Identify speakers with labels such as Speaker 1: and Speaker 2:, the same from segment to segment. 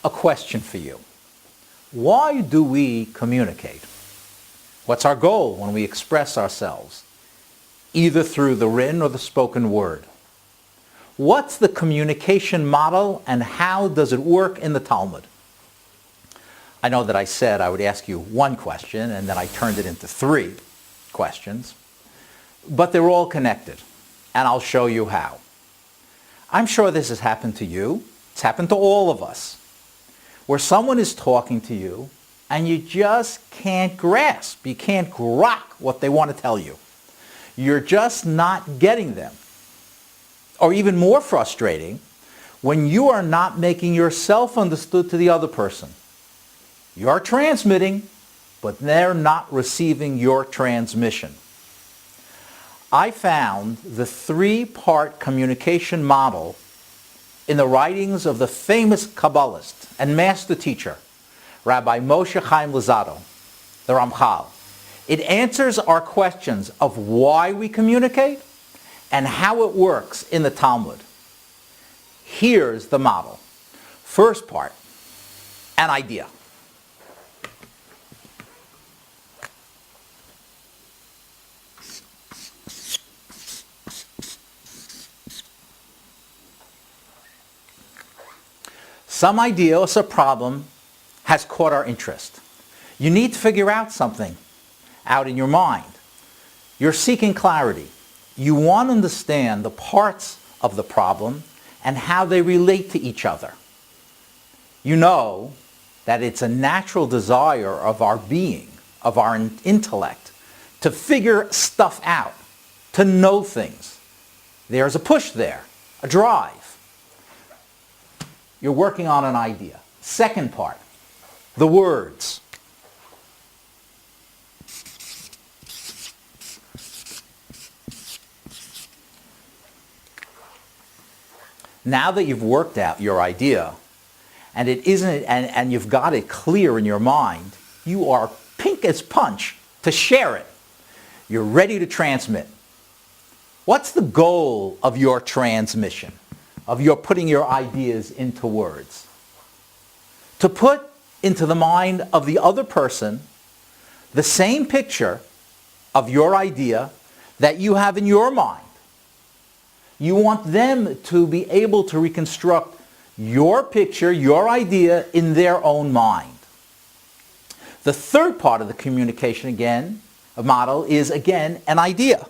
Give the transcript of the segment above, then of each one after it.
Speaker 1: a question for you. Why do we communicate? What's our goal when we express ourselves, either through the written or the spoken word? What's the communication model and how does it work in the Talmud? I know that I said I would ask you one question and then I turned it into 3 questions, but they're all connected, and I'll show you how. I'm sure this has happened to you. It's happened to all of us, where someone is talking to you and you just can't grasp, you can't grok what they want to tell you. You're just not getting them. Or even more frustrating, when you are not making yourself understood to the other person. You're transmitting, but they're not receiving your transmission. I found the 3-part communication model in the writings of the famous Kabbalist and master teacher, Rabbi Moshe Chaim Luzzatto, the Ramchal. It answers our questions of why we communicate and how it works in the Talmud. Here's the model. First part, an idea. Some idea or some problem has caught our interest. You need to figure out something out in your mind. You're seeking clarity. You want to understand the parts of the problem and how they relate to each other. You know that it's a natural desire of our being, of our intellect, to figure stuff out, to know things. There's a push there, a drive. You're working on an idea. Second part, the words. Now that you've worked out your idea, and you've got it clear in your mind, you are pink as punch to share it. You're ready to transmit. What's the goal of your transmission? Of your putting your ideas into words? To put into the mind of the other person the same picture of your idea that you have in your mind. You want them to be able to reconstruct your picture, your idea in their own mind. The third part of the communication model is again an idea.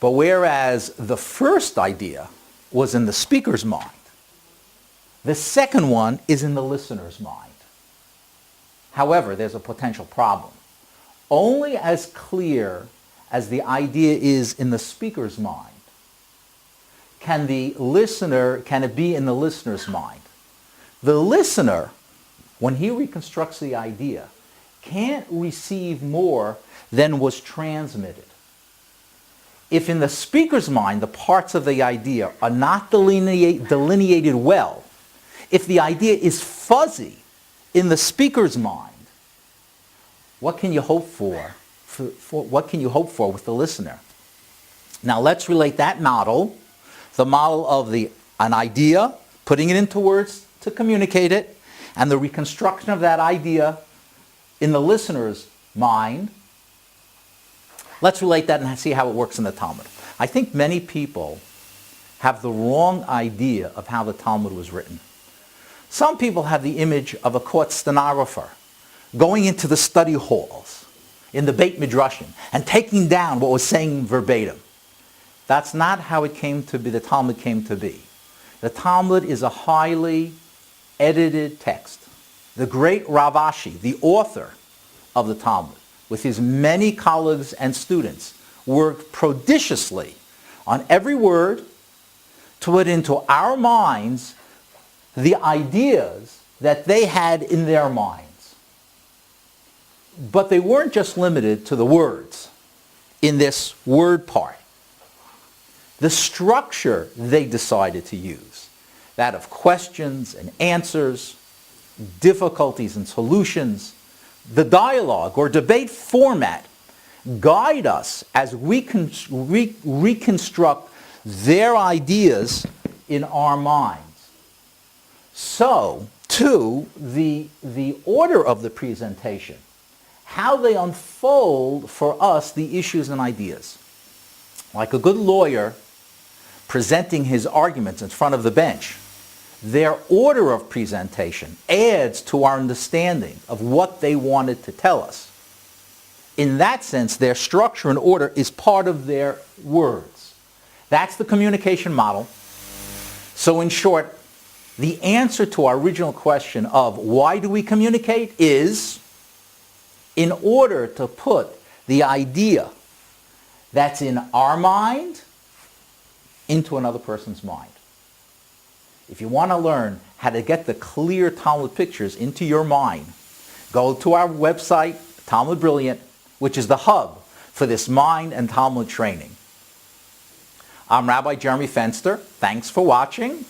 Speaker 1: But whereas the first idea was in the speaker's mind, the second one is in the listener's mind. However, there's a potential problem. Only as clear as the idea is in the speaker's mind can it be in the listener's mind. The listener, when he reconstructs the idea, can't receive more than was transmitted. If in the speaker's mind the parts of the idea are not delineated well, if the idea is fuzzy in the speaker's mind, what can you hope for? What can you hope for with the listener? Now let's relate that model, the model of an idea, putting it into words to communicate it, and the reconstruction of that idea in the listener's mind. Let's relate that and see how it works in the Talmud. I think many people have the wrong idea of how the Talmud was written. Some people have the image of a court stenographer going into the study halls in the Beit Midrashim and taking down what was saying verbatim. That's not how it came to be, the Talmud came to be. The Talmud is a highly edited text. The great Rav Ashi, the author of the Talmud, with his many colleagues and students, worked prodigiously on every word to put into our minds the ideas that they had in their minds. But they weren't just limited to the words in this word part. The structure they decided to use, that of questions and answers, difficulties and solutions, the dialogue or debate format guide us as we reconstruct their ideas in our minds. So, too, the order of the presentation, how they unfold for us the issues and ideas. Like a good lawyer presenting his arguments in front of the bench, their order of presentation adds to our understanding of what they wanted to tell us. In that sense, their structure and order is part of their words. That's the communication model. So in short, the answer to our original question of why do we communicate is in order to put the idea that's in our mind into another person's mind. If you want to learn how to get the clear Talmud pictures into your mind, go to our website, Talmud Brilliant, which is the hub for this mind and Talmud training. I'm Rabbi Jeremy Fenster. Thanks for watching.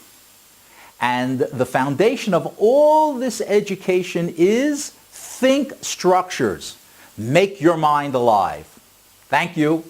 Speaker 1: And the foundation of all this education is think structures. Make your mind alive. Thank you.